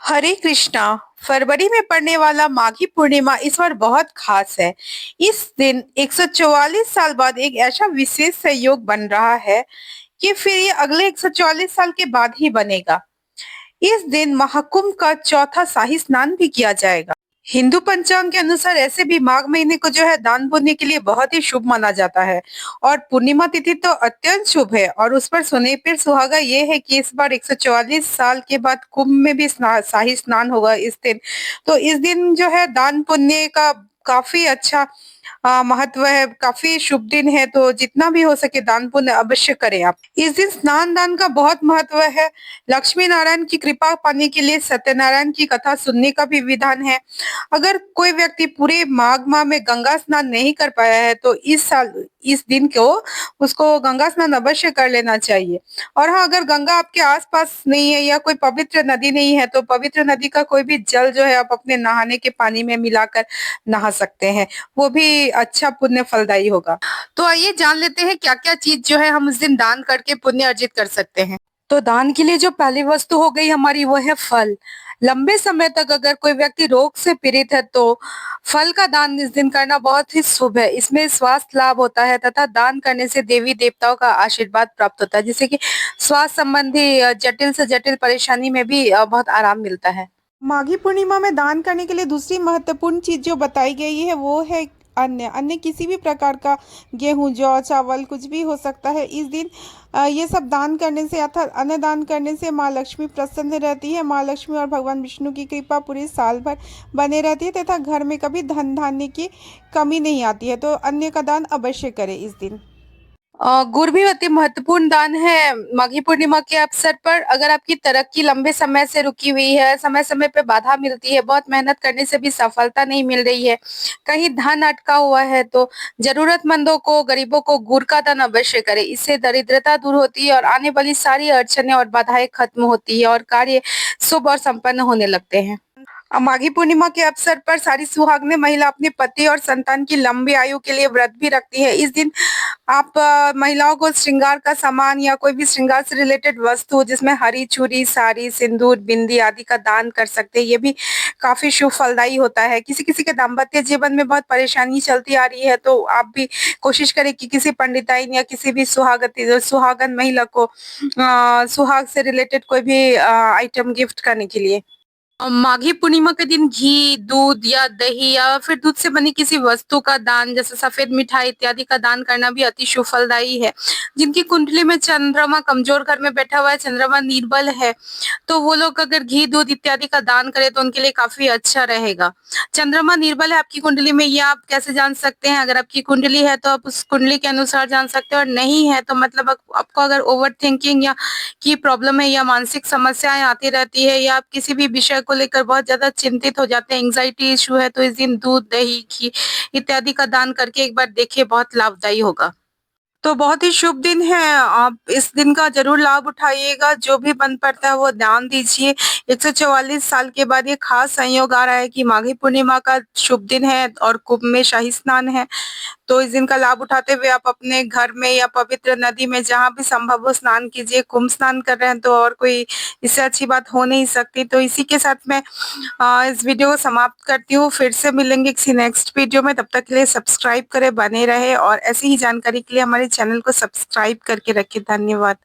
हरे कृष्णा। फरवरी में पड़ने वाला माघी पूर्णिमा इस बार बहुत खास है। इस दिन 144 साल बाद एक ऐसा विशेष संयोग बन रहा है कि फिर ये अगले 144 साल के बाद ही बनेगा। इस दिन महाकुंभ का चौथा शाही स्नान भी किया जाएगा। हिंदू पंचांग के अनुसार ऐसे भी माघ महीने को जो है दान पुण्य के लिए बहुत ही शुभ माना जाता है। और पूर्णिमा तिथि तो अत्यंत शुभ है और उस पर सोने पर सुहागा ये है कि इस बार 144 साल के बाद कुंभ में भी शाही स्नान होगा इस दिन। तो इस दिन जो है दान पुण्य का काफी अच्छा महत्व है, काफी शुभ दिन है। तो जितना भी हो सके दान पुण्य अवश्य करें आप। इस दिन स्नान दान का बहुत महत्व है। लक्ष्मी नारायण की कृपा पाने के लिए सत्यनारायण की कथा सुनने का भी विधान है। अगर कोई व्यक्ति पूरे माघ माह में गंगा स्नान नहीं कर पाया है तो इस साल इस दिन को उसको गंगा स्नान अवश्य कर लेना चाहिए। और हाँ, अगर गंगा आपके आसपास नहीं है या कोई पवित्र नदी नहीं है तो पवित्र नदी का कोई भी जल जो है आप अपने नहाने के पानी में मिलाकर नहा सकते हैं। वो भी अच्छा पुण्य फलदायी होगा। तो आइए जान लेते हैं क्या क्या चीज जो है हम उस दिन दान करके पुण्य अर्जित कर सकते हैं। तो दान के लिए जो पहली वस्तु हो गई हमारी वो है फल। लंबे समय तक अगर कोई व्यक्ति रोग से पीड़ित है तो फल का दान इस दिन करना बहुत ही शुभ है। इसमें स्वास्थ्य लाभ होता है तथा दान करने से देवी देवताओं का आशीर्वाद प्राप्त होता है, जिससे कि स्वास्थ्य संबंधी जटिल से जटिल परेशानी में भी बहुत आराम मिलता है। माघी पूर्णिमा में दान करने के लिए दूसरी महत्वपूर्ण चीज जो बताई गई है वो है अन्य। अन्य किसी भी प्रकार का गेहूं, जौ, चावल कुछ भी हो सकता है। इस दिन ये सब दान करने से अर्थात अन्न दान करने से माँ लक्ष्मी प्रसन्न रहती है। माँ लक्ष्मी और भगवान विष्णु की कृपा पूरे साल भर बने रहती है तथा घर में कभी धन धान्य की कमी नहीं आती है। तो अन्न का दान अवश्य करें इस दिन। गुड़ भी अति महत्वपूर्ण दान है माघी पूर्णिमा के अवसर पर। अगर आपकी तरक्की लंबे समय से रुकी हुई है, समय समय पे बाधा मिलती है, बहुत मेहनत करने से भी सफलता नहीं मिल रही है, कहीं धन अटका हुआ है, तो जरूरतमंदों को, गरीबों को गुड़ का दान अवश्य करें। इससे दरिद्रता दूर होती है और आने वाली सारी अड़चने और बाधाएं खत्म होती है और कार्य शुभ और संपन्न होने लगते हैं। माघी पूर्णिमा के अवसर पर सारी सुहागनें महिला अपने पति और संतान की लंबी आयु के लिए व्रत भी रखती है। इस दिन आप महिलाओं को श्रृंगार का सामान या कोई भी श्रृंगार से रिलेटेड वस्तु जिसमें हरी चूड़ी, साड़ी, सिंदूर, बिंदी आदि का दान कर सकते हैं। ये भी काफी शुभ फलदायी होता है। किसी किसी के दाम्पत्य जीवन में बहुत परेशानी चलती आ रही है तो आप भी कोशिश करें कि किसी पंडिताइन या किसी भी सुहागन महिला को सुहाग से रिलेटेड कोई भी आइटम गिफ्ट करने के लिए। माघी पूर्णिमा के दिन घी, दूध या दही या फिर दूध से बनी किसी वस्तु का दान जैसे सफेद मिठाई इत्यादि का दान करना भी अति शुभ फलदायी है। जिनकी कुंडली में चंद्रमा कमजोर घर में बैठा हुआ है, चंद्रमा निर्बल है, तो वो लोग अगर घी, दूध इत्यादि का दान करें तो उनके लिए काफी अच्छा रहेगा। चंद्रमा निर्बल है आपकी कुंडली में, ये आप कैसे जान सकते हैं? अगर आपकी कुंडली है तो आप उस कुंडली के अनुसार जान सकते हैं, और नहीं है तो मतलब आपको अगर ओवर थिंकिंग या की प्रॉब्लम है या मानसिक समस्याएं आती रहती है या आप किसी भी विषय को लेकर बहुत ज्यादा चिंतित हो जाते हैं, एंग्जाइटी इशू है, तो इस दिन दूध, दही, घी इत्यादि का दान करके एक बार देखिए, बहुत लाभदायी होगा। तो बहुत ही शुभ दिन है, आप इस दिन का जरूर लाभ उठाइएगा। जो भी बन पड़ता है वो दान दीजिए। 144 साल के बाद ये खास संयोग आ रहा है कि माघी पूर्णिमा का शुभ दिन है और कुंभ में शाही स्नान है। तो इस दिन का लाभ उठाते हुए आप अपने घर में या पवित्र नदी में जहां भी संभव हो स्नान कीजिए। कुंभ स्नान कर रहे हैं तो और कोई इससे अच्छी बात हो नहीं सकती। तो इसी के साथ मैं इस वीडियो को समाप्त करती हूँ। फिर से मिलेंगे किसी नेक्स्ट वीडियो में, तब तक के लिए सब्सक्राइब करें, बने रहे और ऐसी ही जानकारी के लिए हमारे चैनल को सब्सक्राइब करके रखें। धन्यवाद।